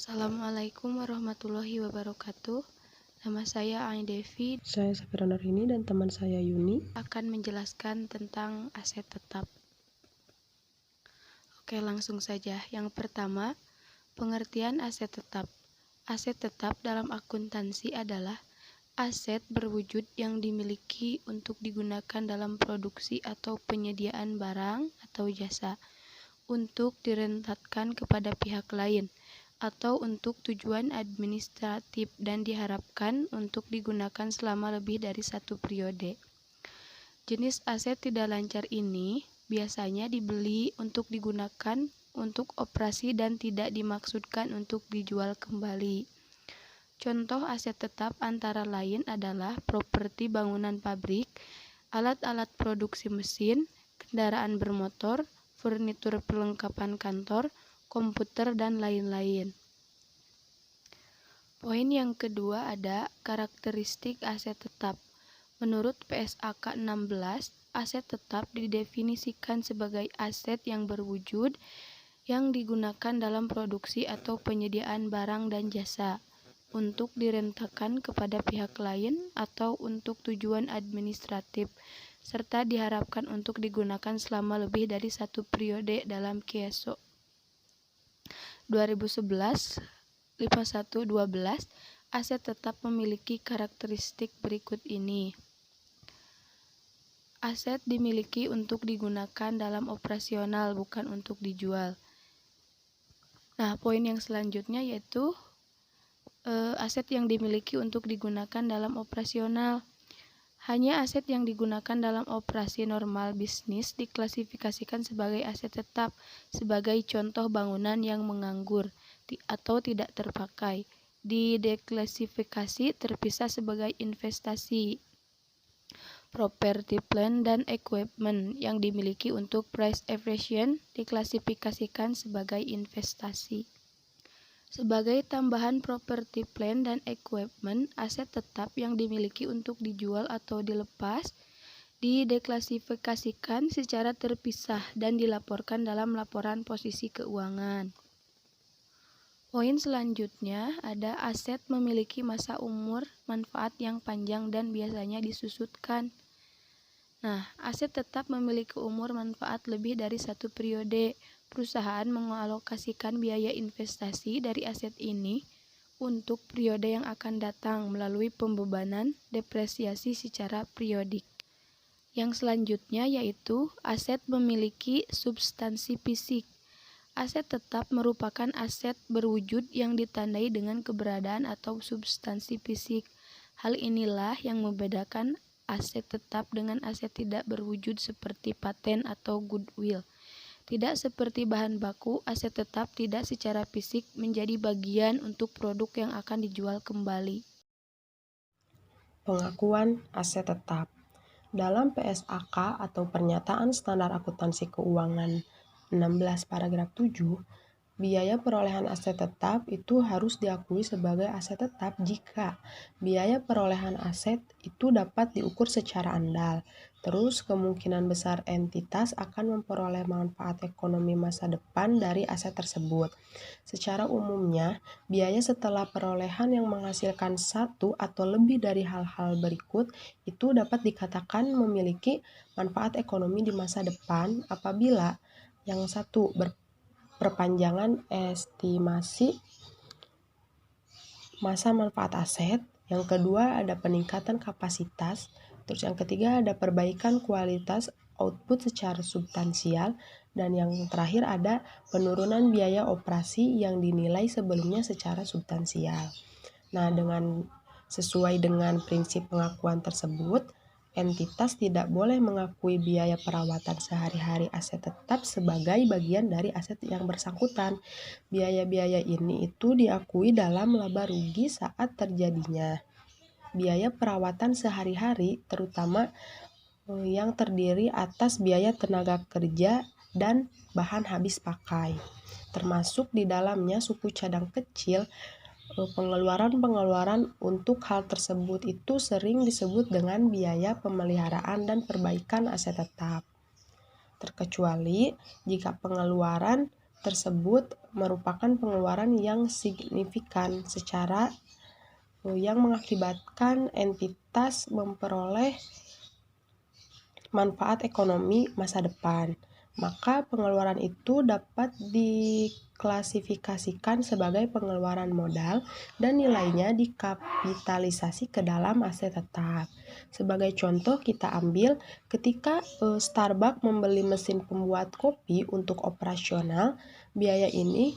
Assalamualaikum warahmatullahi wabarakatuh. Nama saya Ain Devi Saya Safira Nurhini dan teman saya Yuni akan menjelaskan tentang aset tetap. Oke, langsung saja. Yang pertama, pengertian aset tetap. Aset tetap dalam akuntansi adalah aset berwujud yang dimiliki untuk digunakan dalam produksi atau penyediaan barang atau jasa, untuk direntatkan kepada pihak lain, atau untuk tujuan administratif dan diharapkan untuk digunakan selama lebih dari satu periode. Jenis aset tidak lancar ini biasanya dibeli untuk digunakan untuk operasi dan tidak dimaksudkan untuk dijual kembali. Contoh aset tetap antara lain adalah properti bangunan pabrik, alat-alat produksi mesin, kendaraan bermotor, furnitur perlengkapan kantor, komputer, dan lain-lain. Poin yang kedua ada karakteristik aset tetap. Menurut PSAK 16, aset tetap didefinisikan sebagai aset yang berwujud yang digunakan dalam produksi atau penyediaan barang dan jasa, untuk direntakan kepada pihak lain atau untuk tujuan administratif, serta diharapkan untuk digunakan selama lebih dari satu periode dalam KIESO 2011-5112. Aset tetap memiliki karakteristik berikut ini. Aset dimiliki untuk digunakan dalam operasional, bukan untuk dijual. Nah, poin yang selanjutnya yaitu aset yang dimiliki untuk digunakan dalam operasional. Hanya aset yang digunakan dalam operasi normal bisnis diklasifikasikan sebagai aset tetap, sebagai contoh bangunan yang menganggur atau tidak terpakai. Dideklasifikasi terpisah sebagai investasi. Property, plant, dan equipment yang dimiliki untuk price efficient diklasifikasikan sebagai investasi. Sebagai tambahan property, plant, dan equipment, aset tetap yang dimiliki untuk dijual atau dilepas dideklasifikasikan secara terpisah dan dilaporkan dalam laporan posisi keuangan. Poin selanjutnya ada aset memiliki masa umur manfaat yang panjang dan biasanya disusutkan. Nah, aset tetap memiliki umur manfaat lebih dari satu periode. Perusahaan mengalokasikan biaya investasi dari aset ini untuk periode yang akan datang melalui pembebanan depresiasi secara periodik. Yang selanjutnya yaitu aset memiliki substansi fisik. Aset tetap merupakan aset berwujud yang ditandai dengan keberadaan atau substansi fisik. Hal inilah yang membedakan aset tetap dengan aset tidak berwujud seperti paten atau goodwill. Tidak seperti bahan baku, aset tetap tidak secara fisik menjadi bagian untuk produk yang akan dijual kembali. Pengakuan aset tetap. Dalam PSAK atau Pernyataan Standar Akuntansi Keuangan 16 paragraf 7, biaya perolehan aset tetap itu harus diakui sebagai aset tetap jika biaya perolehan aset itu dapat diukur secara andal. Terus kemungkinan besar entitas akan memperoleh manfaat ekonomi masa depan dari aset tersebut. Secara umumnya, biaya setelah perolehan yang menghasilkan satu atau lebih dari hal-hal berikut itu dapat dikatakan memiliki manfaat ekonomi di masa depan apabila yang satu perpanjangan estimasi masa manfaat aset, yang kedua ada peningkatan kapasitas, terus yang ketiga ada perbaikan kualitas output secara substansial, dan yang terakhir ada penurunan biaya operasi yang dinilai sebelumnya secara substansial. Nah, sesuai dengan prinsip pengakuan tersebut, entitas tidak boleh mengakui biaya perawatan sehari-hari aset tetap sebagai bagian dari aset yang bersangkutan. Biaya-biaya ini itu diakui dalam laba rugi saat terjadinya biaya perawatan sehari-hari, terutama yang terdiri atas biaya tenaga kerja dan bahan habis pakai. Termasuk di dalamnya suku cadang kecil. Pengeluaran untuk hal tersebut itu sering disebut dengan biaya pemeliharaan dan perbaikan aset tetap. Terkecuali jika pengeluaran tersebut merupakan pengeluaran yang signifikan secara yang mengakibatkan entitas memperoleh manfaat ekonomi masa depan. Maka pengeluaran itu dapat diklasifikasikan sebagai pengeluaran modal dan nilainya dikapitalisasi ke dalam aset tetap. Sebagai contoh kita ambil ketika Starbucks membeli mesin pembuat kopi untuk operasional, biaya ini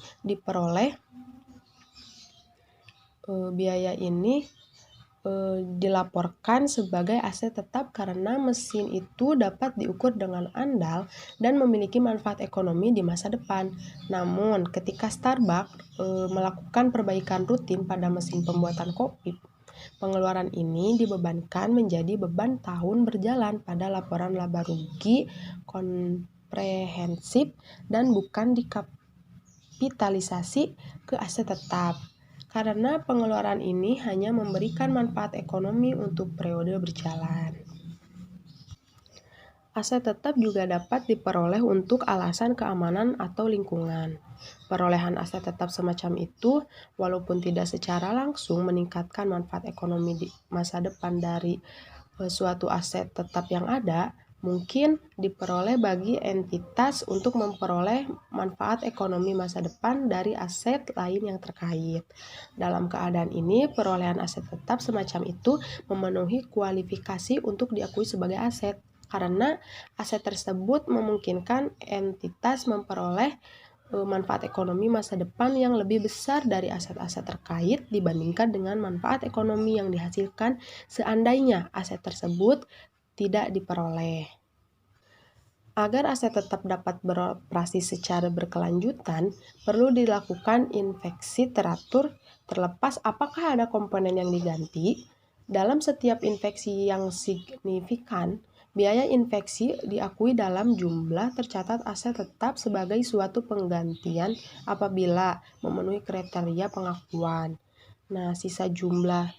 dilaporkan sebagai aset tetap karena mesin itu dapat diukur dengan andal dan memiliki manfaat ekonomi di masa depan. Namun, ketika Starbucks melakukan perbaikan rutin pada mesin pembuatan kopi, pengeluaran ini dibebankan menjadi beban tahun berjalan pada laporan laba rugi komprehensif dan bukan dikapitalisasi ke aset tetap. Karena pengeluaran ini hanya memberikan manfaat ekonomi untuk periode berjalan. Aset tetap juga dapat diperoleh untuk alasan keamanan atau lingkungan. Perolehan aset tetap semacam itu, walaupun tidak secara langsung meningkatkan manfaat ekonomi di masa depan dari suatu aset tetap yang ada, mungkin diperoleh bagi entitas untuk memperoleh manfaat ekonomi masa depan dari aset lain yang terkait. Dalam keadaan ini, perolehan aset tetap semacam itu memenuhi kualifikasi untuk diakui sebagai aset, karena aset tersebut memungkinkan entitas memperoleh manfaat ekonomi masa depan yang lebih besar dari aset-aset terkait dibandingkan dengan manfaat ekonomi yang dihasilkan seandainya aset tersebut tidak diperoleh. Agar aset tetap dapat beroperasi secara berkelanjutan, perlu dilakukan inspeksi teratur terlepas apakah ada komponen yang diganti. Dalam setiap inspeksi yang signifikan, biaya inspeksi diakui dalam jumlah tercatat aset tetap sebagai suatu penggantian apabila memenuhi kriteria pengakuan. Nah, sisa jumlah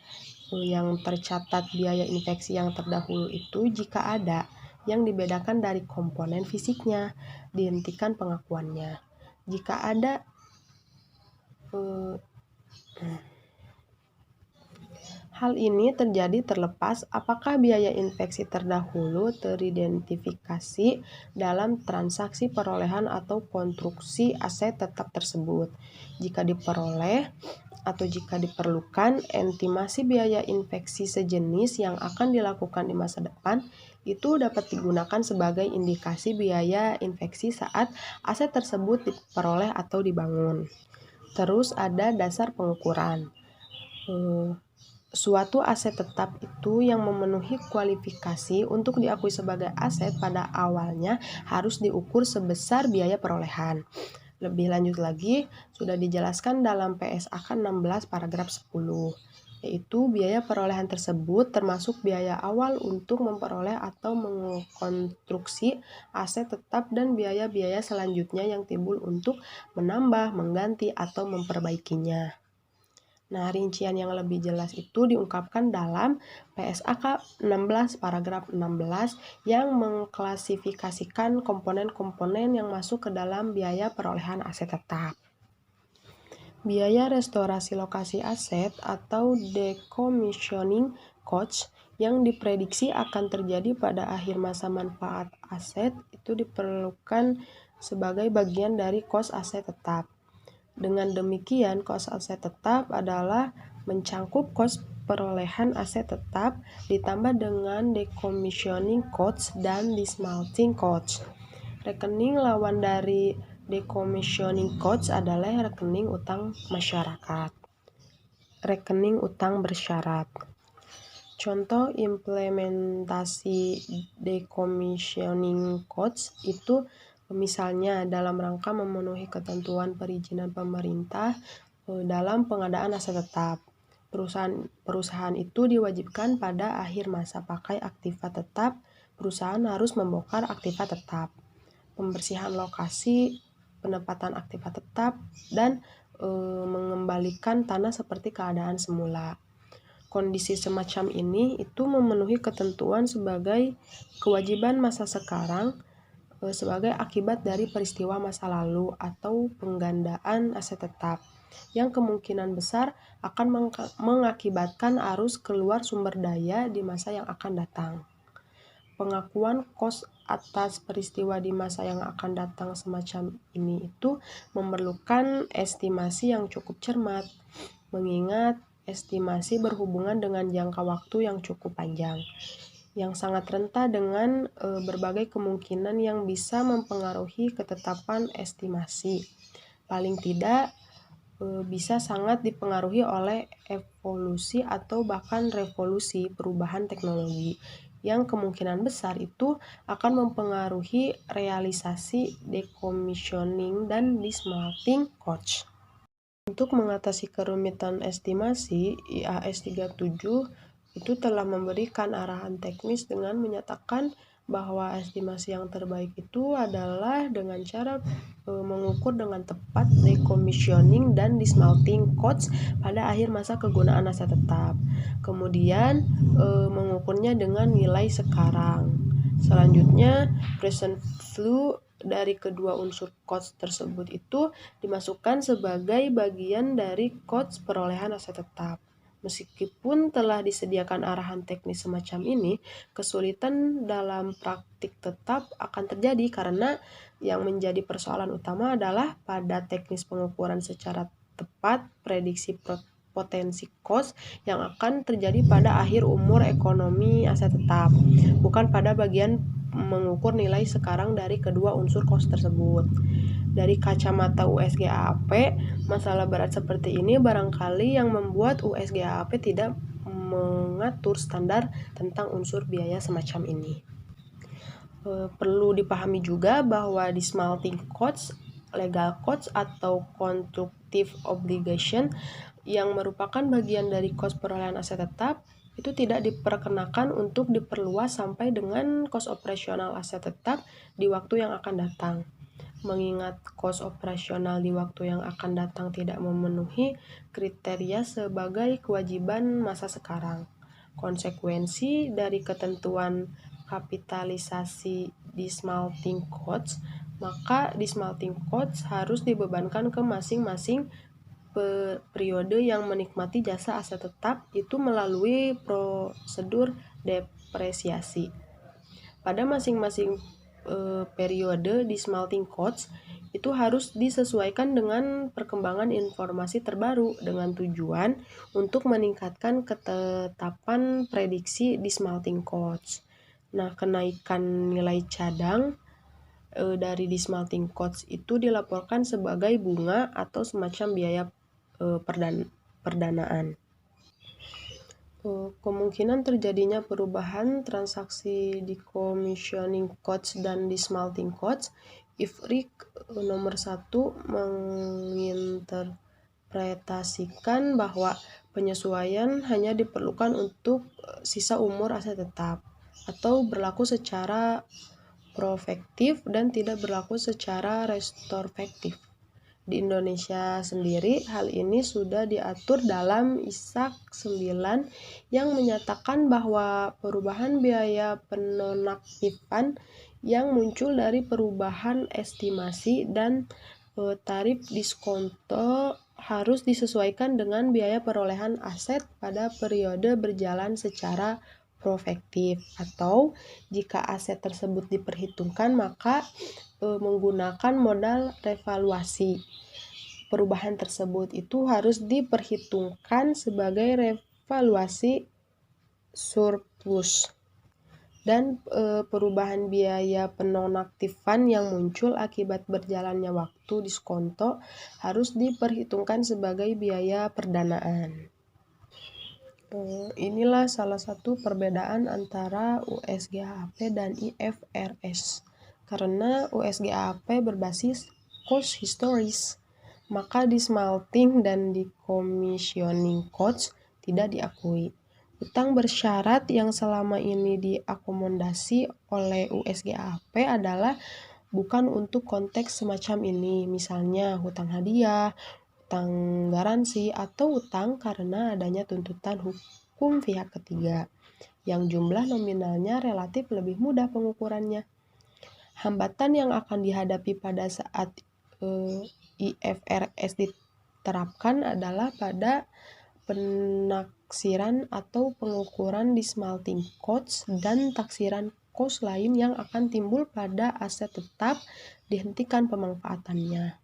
yang tercatat biaya inspeksi yang terdahulu itu jika ada yang dibedakan dari komponen fisiknya, dihentikan pengakuannya. Jika ada hal ini terjadi terlepas apakah biaya inspeksi terdahulu teridentifikasi dalam transaksi perolehan atau konstruksi aset tetap tersebut. Jika diperoleh atau jika diperlukan, estimasi biaya inspeksi sejenis yang akan dilakukan di masa depan itu dapat digunakan sebagai indikasi biaya inspeksi saat aset tersebut diperoleh atau dibangun. Terus ada dasar pengukuran. Suatu aset tetap itu yang memenuhi kualifikasi untuk diakui sebagai aset pada awalnya harus diukur sebesar biaya perolehan. Lebih lanjut lagi, sudah dijelaskan dalam PSAK 16 paragraf 10, yaitu biaya perolehan tersebut termasuk biaya awal untuk memperoleh atau mengkonstruksi aset tetap dan biaya-biaya selanjutnya yang timbul untuk menambah, mengganti, atau memperbaikinya. Nah, rincian yang lebih jelas itu diungkapkan dalam PSAK 16 paragraf 16 yang mengklasifikasikan komponen-komponen yang masuk ke dalam biaya perolehan aset tetap. Biaya restorasi lokasi aset atau decommissioning cost yang diprediksi akan terjadi pada akhir masa manfaat aset itu diperlukan sebagai bagian dari kos aset tetap. Dengan demikian, kos aset tetap adalah mencangkup kos perolehan aset tetap ditambah dengan decommissioning cost dan dismantling cost. Rekening lawan dari decommissioning cost adalah rekening utang masyarakat. Rekening utang bersyarat. Contoh implementasi decommissioning cost itu misalnya dalam rangka memenuhi ketentuan perizinan pemerintah dalam pengadaan aset tetap. Perusahaan itu diwajibkan pada akhir masa pakai aktiva tetap, perusahaan harus membongkar aktiva tetap, pembersihan lokasi, penempatan aktiva tetap, dan mengembalikan tanah seperti keadaan semula. Kondisi semacam ini itu memenuhi ketentuan sebagai kewajiban masa sekarang sebagai akibat dari peristiwa masa lalu atau penggandaan aset tetap yang kemungkinan besar akan mengakibatkan arus keluar sumber daya di masa yang akan datang. Pengakuan kos atas peristiwa di masa yang akan datang semacam ini itu memerlukan estimasi yang cukup cermat, mengingat estimasi berhubungan dengan jangka waktu yang cukup panjang, yang sangat rentan dengan berbagai kemungkinan yang bisa mempengaruhi ketetapan estimasi. Paling tidak bisa sangat dipengaruhi oleh evolusi atau bahkan revolusi perubahan teknologi yang kemungkinan besar itu akan mempengaruhi realisasi decommissioning dan dismantling cost. Untuk mengatasi kerumitan estimasi, IAS 37 itu telah memberikan arahan teknis dengan menyatakan bahwa estimasi yang terbaik itu adalah dengan cara mengukur dengan tepat decommissioning dan dismantling cost pada akhir masa kegunaan aset tetap. Kemudian mengukurnya dengan nilai sekarang. Selanjutnya, present value dari kedua unsur cost tersebut itu dimasukkan sebagai bagian dari cost perolehan aset tetap. Meskipun telah disediakan arahan teknis semacam ini, kesulitan dalam praktik tetap akan terjadi karena yang menjadi persoalan utama adalah pada teknis pengukuran secara tepat prediksi potensi cost yang akan terjadi pada akhir umur ekonomi aset tetap, bukan pada bagian mengukur nilai sekarang dari kedua unsur cost tersebut. Dari kacamata USGAAP, masalah berat seperti ini barangkali yang membuat USGAAP tidak mengatur standar tentang unsur biaya semacam ini. Perlu dipahami juga bahwa dismantling cost, legal cost atau constructive obligation yang merupakan bagian dari cost perolehan aset tetap itu tidak diperkenakan untuk diperluas sampai dengan cost operasional aset tetap di waktu yang akan datang. Mengingat cost operasional di waktu yang akan datang tidak memenuhi kriteria sebagai kewajiban masa sekarang. Konsekuensi dari ketentuan kapitalisasi dismantling cost, maka dismantling cost harus dibebankan ke masing-masing periode yang menikmati jasa aset tetap itu melalui prosedur depresiasi. Pada masing-masing periode dismantling cost itu harus disesuaikan dengan perkembangan informasi terbaru dengan tujuan untuk meningkatkan ketetapan prediksi dismantling cost. Nah, kenaikan nilai cadang dari dismantling cost itu dilaporkan sebagai bunga atau semacam biaya perdanaan. Kemungkinan terjadinya perubahan transaksi decommissioning cost dan dismantling cost IFRIC nomor 1 menginterpretasikan bahwa penyesuaian hanya diperlukan untuk sisa umur aset tetap atau berlaku secara prospektif dan tidak berlaku secara retrospektif. Di Indonesia sendiri, hal ini sudah diatur dalam ISAK 9 yang menyatakan bahwa perubahan biaya penonaktifan yang muncul dari perubahan estimasi dan tarif diskonto harus disesuaikan dengan biaya perolehan aset pada periode berjalan secara prospektif, atau jika aset tersebut diperhitungkan maka menggunakan modal revaluasi. Perubahan tersebut itu harus diperhitungkan sebagai revaluasi surplus. Dan perubahan biaya penonaktifan yang muncul akibat berjalannya waktu diskonto harus diperhitungkan sebagai biaya perdanaan. Inilah salah satu perbedaan antara USGAAP dan IFRS. Karena USGAAP berbasis cost historis, maka dismantling dan decommissioning cost tidak diakui. Utang bersyarat yang selama ini diakomodasi oleh USGAAP adalah bukan untuk konteks semacam ini, misalnya hutang hadiah, hutang garansi, atau utang karena adanya tuntutan hukum pihak ketiga, yang jumlah nominalnya relatif lebih mudah pengukurannya. Hambatan yang akan dihadapi pada saat IFRS diterapkan adalah pada penaksiran atau pengukuran dismalting cost dan taksiran cost lain yang akan timbul pada aset tetap dihentikan pemanfaatannya.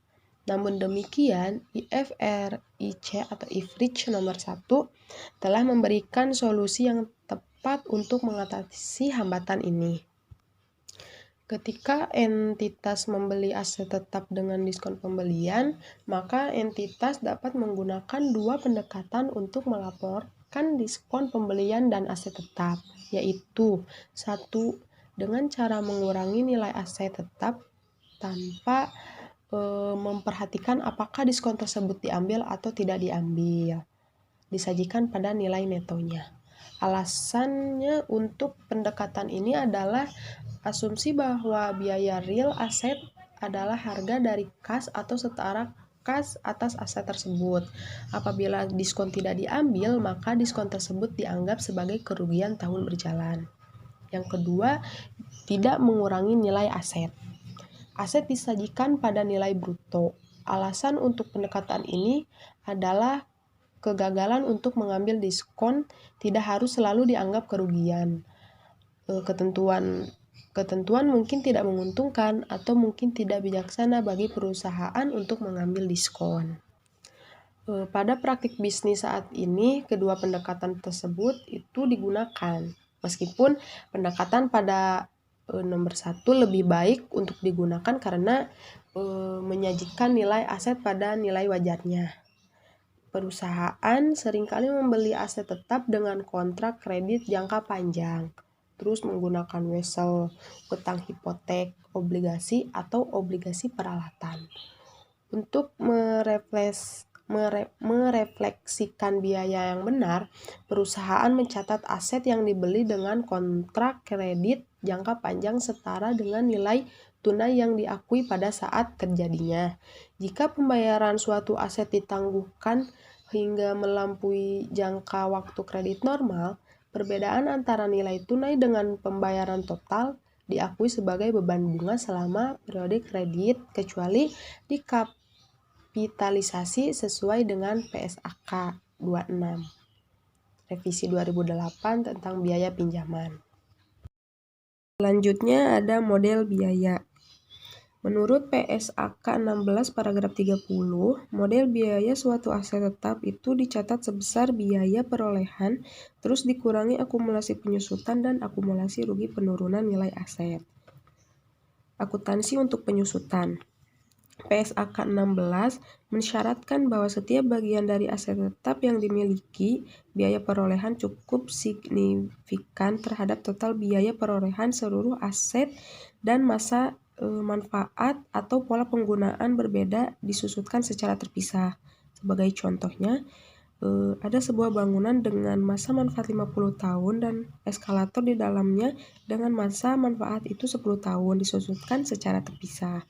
Namun demikian, IFRIC atau IFRIC nomor 1 telah memberikan solusi yang tepat untuk mengatasi hambatan ini. Ketika entitas membeli aset tetap dengan diskon pembelian, maka entitas dapat menggunakan dua pendekatan untuk melaporkan diskon pembelian dan aset tetap, yaitu 1. Dengan cara mengurangi nilai aset tetap tanpa memperhatikan apakah diskon tersebut diambil atau tidak diambil, disajikan pada nilai netonya. Alasannya untuk pendekatan ini adalah asumsi bahwa biaya real aset adalah harga dari kas atau setara kas atas aset tersebut. Apabila diskon tidak diambil, maka diskon tersebut dianggap sebagai kerugian tahun berjalan. Yang kedua, tidak mengurangi nilai aset. Aset disajikan pada nilai bruto. Alasan untuk pendekatan ini adalah kegagalan untuk mengambil diskon tidak harus selalu dianggap kerugian. Ketentuan mungkin tidak menguntungkan atau mungkin tidak bijaksana bagi perusahaan untuk mengambil diskon. Pada praktik bisnis saat ini, kedua pendekatan tersebut itu digunakan. Meskipun pendekatan pada nomor 1 lebih baik untuk digunakan karena menyajikan nilai aset pada nilai wajarnya. Perusahaan seringkali membeli aset tetap dengan kontrak kredit jangka panjang, terus menggunakan wesel, utang hipotek, obligasi, atau obligasi peralatan. Untuk merefleksikan biaya yang benar, perusahaan mencatat aset yang dibeli dengan kontrak kredit jangka panjang setara dengan nilai tunai yang diakui pada saat terjadinya. Jika pembayaran suatu aset ditangguhkan hingga melampaui jangka waktu kredit normal, perbedaan antara nilai tunai dengan pembayaran total diakui sebagai beban bunga selama periode kredit kecuali dikapitalisasi sesuai dengan PSAK 26 Revisi 2008 tentang biaya pinjaman. Selanjutnya ada model biaya. Menurut PSAK 16 paragraf 30, model biaya suatu aset tetap itu dicatat sebesar biaya perolehan terus dikurangi akumulasi penyusutan dan akumulasi rugi penurunan nilai aset. Akuntansi untuk penyusutan. PSAK 16 mensyaratkan bahwa setiap bagian dari aset tetap yang dimiliki, biaya perolehan cukup signifikan terhadap total biaya perolehan seluruh aset dan masa manfaat atau pola penggunaan berbeda disusutkan secara terpisah. Sebagai contohnya, ada sebuah bangunan dengan masa manfaat 50 tahun dan eskalator di dalamnya dengan masa manfaat itu 10 tahun disusutkan secara terpisah.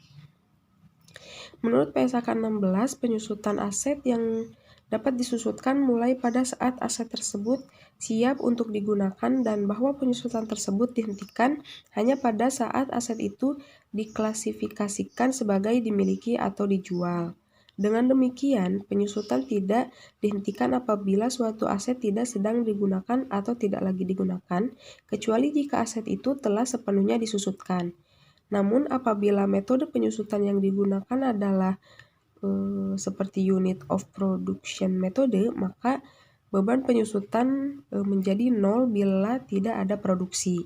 Menurut PSAK 16, penyusutan aset yang dapat disusutkan mulai pada saat aset tersebut siap untuk digunakan dan bahwa penyusutan tersebut dihentikan hanya pada saat aset itu diklasifikasikan sebagai dimiliki atau dijual. Dengan demikian, penyusutan tidak dihentikan apabila suatu aset tidak sedang digunakan atau tidak lagi digunakan, kecuali jika aset itu telah sepenuhnya disusutkan. Namun apabila metode penyusutan yang digunakan adalah seperti unit of production metode, maka beban penyusutan menjadi 0 bila tidak ada produksi.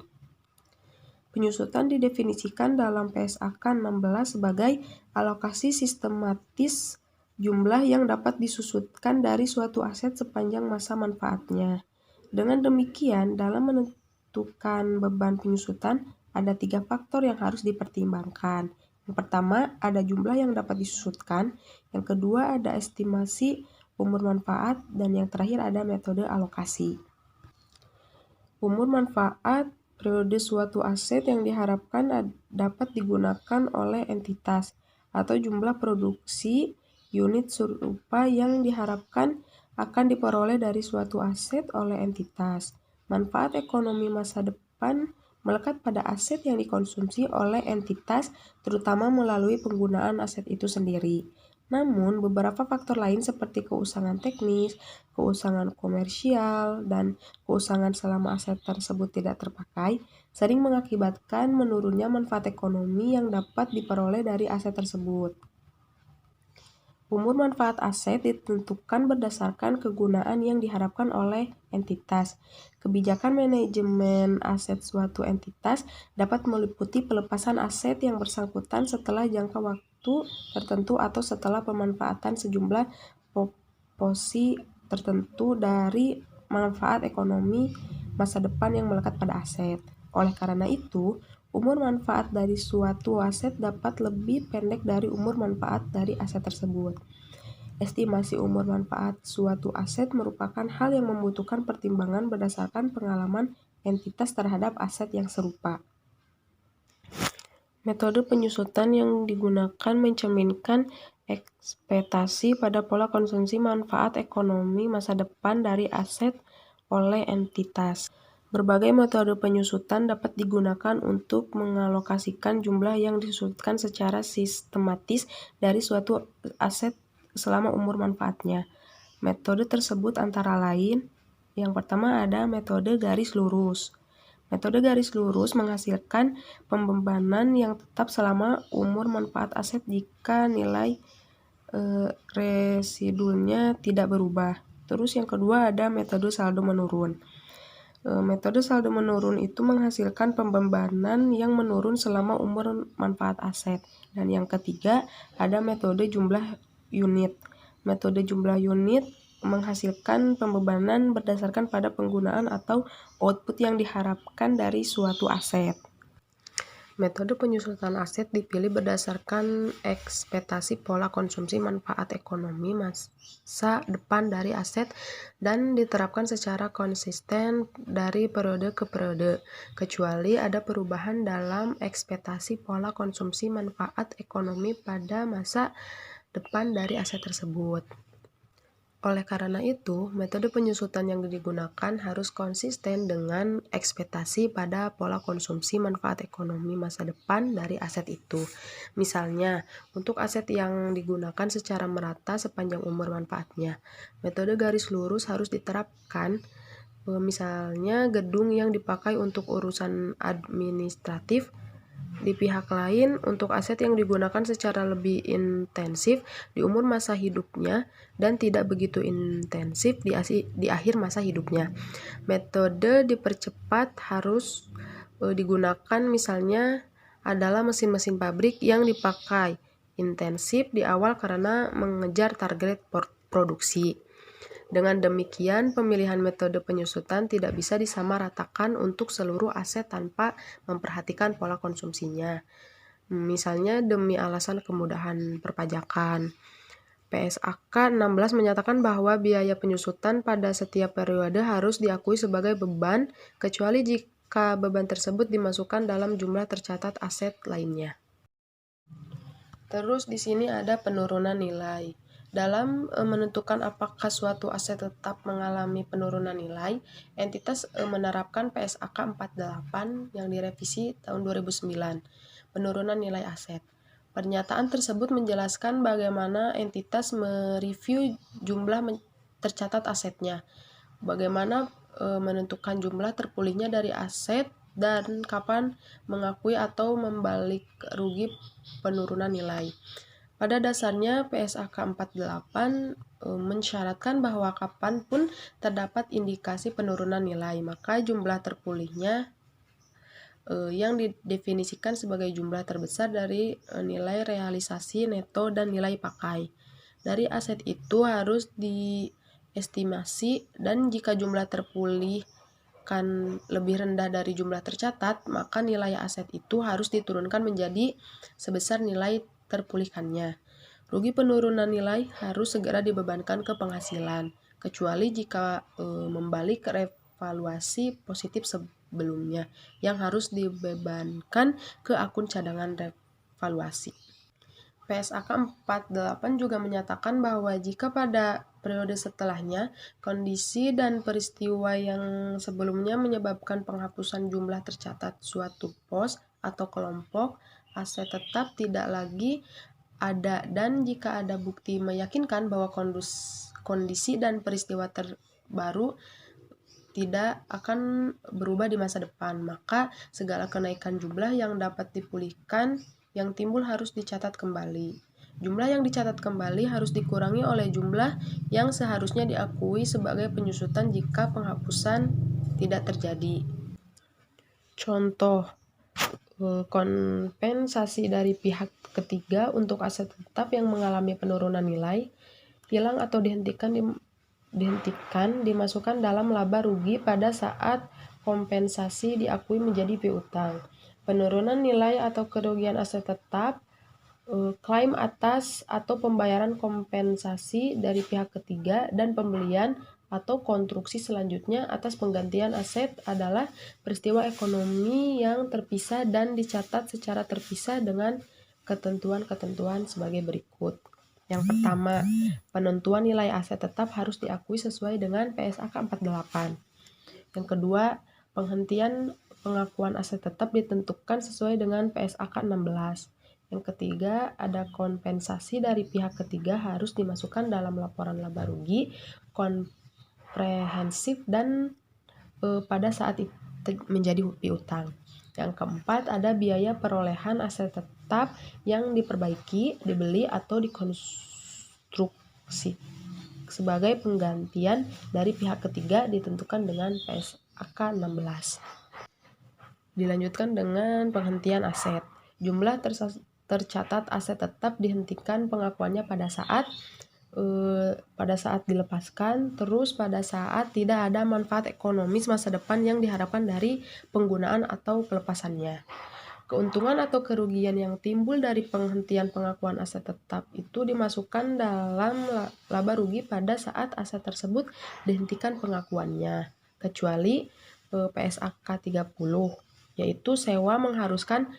Penyusutan didefinisikan dalam PSAK 16 sebagai alokasi sistematis jumlah yang dapat disusutkan dari suatu aset sepanjang masa manfaatnya. Dengan demikian, dalam menentukan beban penyusutan, ada 3 faktor yang harus dipertimbangkan. Yang pertama, ada jumlah yang dapat disusutkan. Yang kedua, ada estimasi umur manfaat. Dan yang terakhir, ada metode alokasi. Umur manfaat periode suatu aset yang diharapkan dapat digunakan oleh entitas atau jumlah produksi unit serupa yang diharapkan akan diperoleh dari suatu aset oleh entitas. Manfaat ekonomi masa depan melekat pada aset yang dikonsumsi oleh entitas, terutama melalui penggunaan aset itu sendiri. Namun, beberapa faktor lain seperti keusangan teknis, keusangan komersial, dan keusangan selama aset tersebut tidak terpakai, sering mengakibatkan menurunnya manfaat ekonomi yang dapat diperoleh dari aset tersebut. Umur manfaat aset ditentukan berdasarkan kegunaan yang diharapkan oleh entitas. Kebijakan manajemen aset suatu entitas dapat meliputi pelepasan aset yang bersangkutan setelah jangka waktu tertentu atau setelah pemanfaatan sejumlah proporsi tertentu dari manfaat ekonomi masa depan yang melekat pada aset. Oleh karena itu, umur manfaat dari suatu aset dapat lebih pendek dari umur manfaat dari aset tersebut. Estimasi umur manfaat suatu aset merupakan hal yang membutuhkan pertimbangan berdasarkan pengalaman entitas terhadap aset yang serupa. Metode penyusutan yang digunakan mencerminkan ekspektasi pada pola konsumsi manfaat ekonomi masa depan dari aset oleh entitas. Berbagai metode penyusutan dapat digunakan untuk mengalokasikan jumlah yang disusutkan secara sistematis dari suatu aset selama umur manfaatnya. Metode tersebut antara lain, yang pertama ada metode garis lurus. Metode garis lurus menghasilkan pembebanan yang tetap selama umur manfaat aset jika nilai residunya tidak berubah. Terus yang kedua ada metode saldo menurun. Metode saldo menurun itu menghasilkan pembebanan yang menurun selama umur manfaat aset. Dan yang ketiga ada metode jumlah unit. Metode jumlah unit menghasilkan pembebanan berdasarkan pada penggunaan atau output yang diharapkan dari suatu aset. Metode penyusutan aset dipilih berdasarkan ekspektasi pola konsumsi manfaat ekonomi masa depan dari aset dan diterapkan secara konsisten dari periode ke periode, kecuali ada perubahan dalam ekspektasi pola konsumsi manfaat ekonomi pada masa depan dari aset tersebut. Oleh karena itu, metode penyusutan yang digunakan harus konsisten dengan ekspektasi pada pola konsumsi manfaat ekonomi masa depan dari aset itu. Misalnya, untuk aset yang digunakan secara merata sepanjang umur manfaatnya, metode garis lurus harus diterapkan. Misalnya, gedung yang dipakai untuk urusan administratif. Di pihak lain, untuk aset yang digunakan secara lebih intensif di umur masa hidupnya dan tidak begitu intensif di akhir masa hidupnya. Metode dipercepat harus digunakan misalnya adalah mesin-mesin pabrik yang dipakai intensif di awal karena mengejar target produksi. Dengan demikian, pemilihan metode penyusutan tidak bisa disamaratakan untuk seluruh aset tanpa memperhatikan pola konsumsinya. Misalnya demi alasan kemudahan perpajakan. PSAK 16 menyatakan bahwa biaya penyusutan pada setiap periode harus diakui sebagai beban, kecuali jika beban tersebut dimasukkan dalam jumlah tercatat aset lainnya. Terus di sini ada penurunan nilai. Dalam menentukan apakah suatu aset tetap mengalami penurunan nilai, entitas menerapkan PSAK 48 yang direvisi tahun 2009, penurunan nilai aset. Pernyataan tersebut menjelaskan bagaimana entitas mereview jumlah tercatat asetnya, bagaimana menentukan jumlah terpulihnya dari aset, dan kapan mengakui atau membalik rugi penurunan nilai. Pada dasarnya, PSAK 48 mensyaratkan bahwa kapanpun terdapat indikasi penurunan nilai, maka jumlah terpulihnya yang didefinisikan sebagai jumlah terbesar dari nilai realisasi neto dan nilai pakai. Dari aset itu harus diestimasi, dan jika jumlah terpulih kan lebih rendah dari jumlah tercatat, maka nilai aset itu harus diturunkan menjadi sebesar nilai terpulihkannya. Rugi penurunan nilai harus segera dibebankan ke penghasilan, kecuali jika membalik revaluasi positif sebelumnya yang harus dibebankan ke akun cadangan revaluasi. PSAK 48 juga menyatakan bahwa jika pada periode setelahnya, kondisi dan peristiwa yang sebelumnya menyebabkan penghapusan jumlah tercatat suatu pos atau kelompok aset tetap tidak lagi ada, dan jika ada bukti meyakinkan bahwa kondisi dan peristiwa terbaru tidak akan berubah di masa depan, maka segala kenaikan jumlah yang dapat dipulihkan yang timbul harus dicatat kembali. Jumlah yang dicatat kembali harus dikurangi oleh jumlah yang seharusnya diakui sebagai penyusutan jika penghapusan tidak terjadi. Contoh, kompensasi dari pihak ketiga untuk aset tetap yang mengalami penurunan nilai, hilang atau dihentikan dimasukkan dalam laba rugi pada saat kompensasi diakui menjadi piutang. Penurunan nilai atau kerugian aset tetap, klaim atas atau pembayaran kompensasi dari pihak ketiga, dan pembelian atau konstruksi selanjutnya atas penggantian aset adalah peristiwa ekonomi yang terpisah dan dicatat secara terpisah dengan ketentuan-ketentuan sebagai berikut. Yang pertama, penentuan nilai aset tetap harus diakui sesuai dengan PSAK 48. Yang kedua, penghentian pengakuan aset tetap ditentukan sesuai dengan PSAK 16. Yang ketiga, ada kompensasi dari pihak ketiga harus dimasukkan dalam laporan laba rugi komprehensif dan pada saat itu menjadi piutang. Yang keempat, ada biaya perolehan aset tetap yang diperbaiki, dibeli, atau dikonstruksi sebagai penggantian dari pihak ketiga ditentukan dengan PSAK 16. Dilanjutkan dengan penghentian aset. Jumlah tercatat aset tetap dihentikan pengakuannya pada saat dilepaskan, terus pada saat tidak ada manfaat ekonomis masa depan yang diharapkan dari penggunaan atau pelepasannya. Keuntungan atau kerugian yang timbul dari penghentian pengakuan aset tetap itu dimasukkan dalam laba rugi pada saat aset tersebut dihentikan pengakuannya, kecuali PSAK 30, yaitu sewa mengharuskan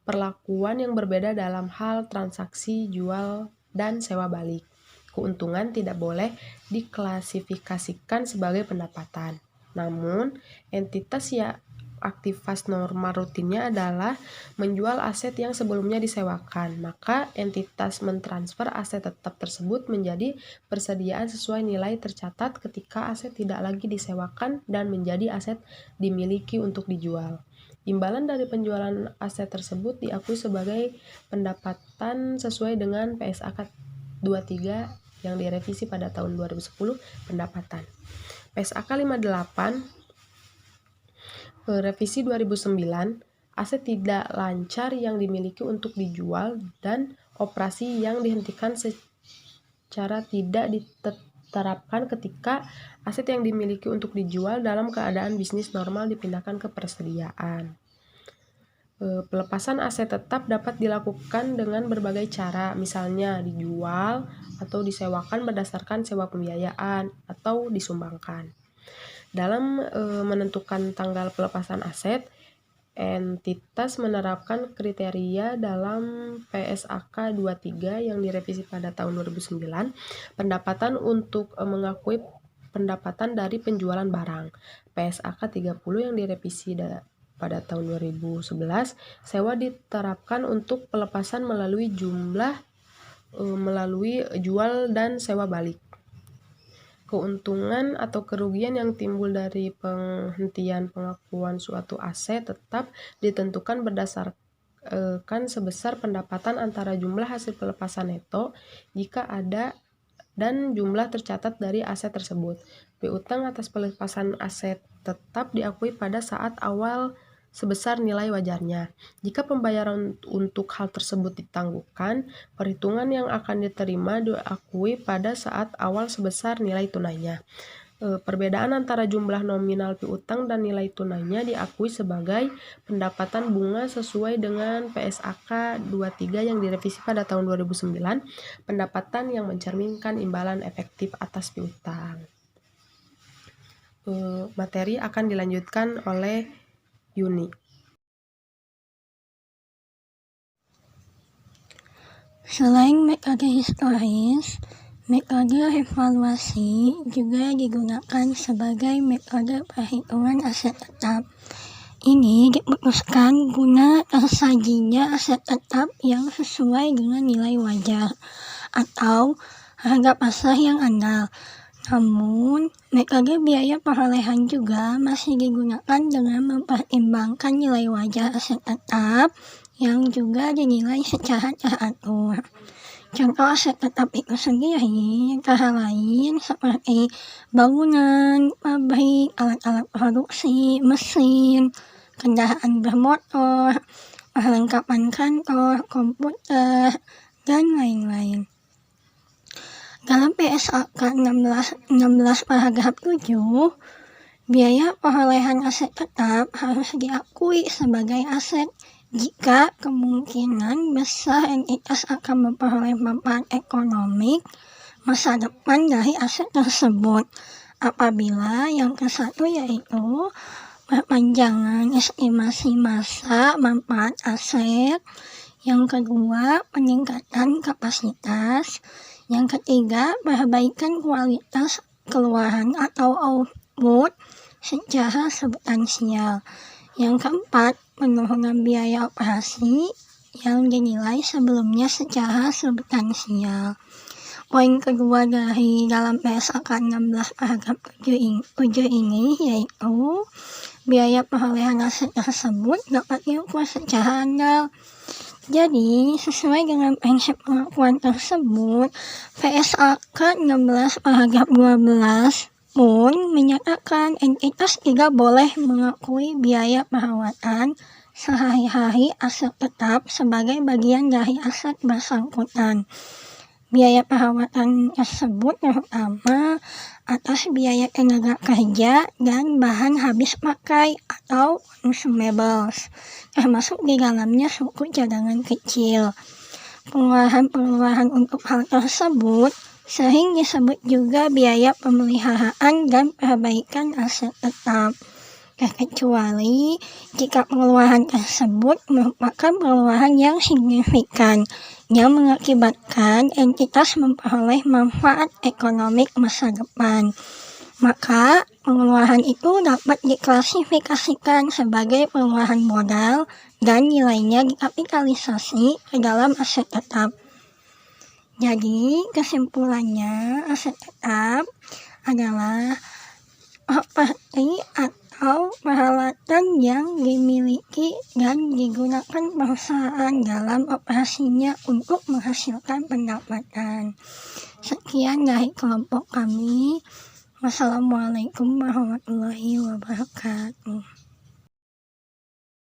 perlakuan yang berbeda dalam hal transaksi jual dan sewa balik. Keuntungan tidak boleh diklasifikasikan sebagai pendapatan. Namun, entitas aktivitas norma rutinnya adalah menjual aset yang sebelumnya disewakan, maka entitas mentransfer aset tetap tersebut menjadi persediaan sesuai nilai tercatat ketika aset tidak lagi disewakan dan menjadi aset dimiliki untuk dijual. Imbalan dari penjualan aset tersebut diakui sebagai pendapatan sesuai dengan PSAK 23 yang direvisi pada tahun 2010 pendapatan. PSAK 58 revisi 2009, aset tidak lancar yang dimiliki untuk dijual dan operasi yang dihentikan secara tidak diterapkan ketika aset yang dimiliki untuk dijual dalam keadaan bisnis normal dipindahkan ke persediaan. Pelepasan aset tetap dapat dilakukan dengan berbagai cara, misalnya dijual atau disewakan berdasarkan sewa pembiayaan atau disumbangkan. Dalam menentukan tanggal pelepasan aset, entitas menerapkan kriteria dalam PSAK 23 yang direvisi pada tahun 2009, pendapatan untuk mengakui pendapatan dari penjualan barang. PSAK 30 yang direvisi pada tahun 2011, sewa diterapkan untuk pelepasan melalui jual dan sewa balik. Keuntungan atau kerugian yang timbul dari penghentian pengakuan suatu aset tetap ditentukan berdasarkan sebesar pendapatan antara jumlah hasil pelepasan neto jika ada dan jumlah tercatat dari aset tersebut. Piutang atas pelepasan aset tetap diakui pada saat awal sebesar nilai wajarnya. Jika pembayaran untuk hal tersebut ditangguhkan, perhitungan yang akan diterima diakui pada saat awal sebesar nilai tunainya. Perbedaan antara jumlah nominal piutang dan nilai tunainya diakui sebagai pendapatan bunga sesuai dengan PSAK 23 yang direvisi pada tahun 2009, pendapatan yang mencerminkan imbalan efektif atas piutang. Materi akan dilanjutkan oleh Yuni. Selain mekanisme lain, Metode evaluasi juga digunakan sebagai metode perhitungan aset tetap. Ini diputuskan guna tersajinya aset tetap yang sesuai dengan nilai wajar atau harga pasar yang andal. Namun, metode biaya perolehan juga masih digunakan dengan mempertimbangkan nilai wajar aset tetap yang juga dinilai secara teratur. Contoh aset tetap itu sendiri antara lain seperti bangunan, pabrik, alat-alat produksi, mesin, kendaraan bermotor, perlengkapan kantor, komputer, dan lain-lain. Dalam PSAK 16 paragraf 7, biaya perolehan aset tetap harus diakui sebagai aset jika kemungkinan besar entitas akan memperoleh manfaat ekonomi masa depan dari aset tersebut. Apabila yang ke-1 yaitu perpanjangan estimasi masa manfaat aset, yang kedua peningkatan kapasitas, yang ketiga perbaikan kualitas keluaran atau output secara substansial. Yang keempat, penurunan biaya operasi yang dinilai sebelumnya secara substansial. Poin kedua dari dalam PSAK 16 paragraf 7 ini yaitu biaya perolehan aset tersebut dapat diukur secara andal. Jadi, sesuai dengan prinsip pengakuan tersebut, PSAK 16 paragraf 12 pun menyatakan entitas tidak boleh mengakui biaya perawatan sehari-hari aset tetap sebagai bagian dari aset bersangkutan. Biaya perawatan tersebut terutama atas biaya tenaga kerja dan bahan habis pakai atau consumables, termasuk di dalamnya suku cadangan kecil. Pengeluaran untuk hal tersebut sering disebut juga biaya pemeliharaan dan perbaikan aset tetap, terkecuali jika pengeluaran tersebut merupakan pengeluaran yang signifikan yang mengakibatkan entitas memperoleh manfaat ekonomi masa depan. Maka pengeluaran itu dapat diklasifikasikan sebagai pengeluaran modal dan nilainya dikapitalisasi ke dalam aset tetap. Jadi, kesimpulannya aset tetap adalah properti atau peralatan yang dimiliki dan digunakan perusahaan dalam operasinya untuk menghasilkan pendapatan. Sekian dari kelompok kami. Wassalamualaikum warahmatullahi wabarakatuh.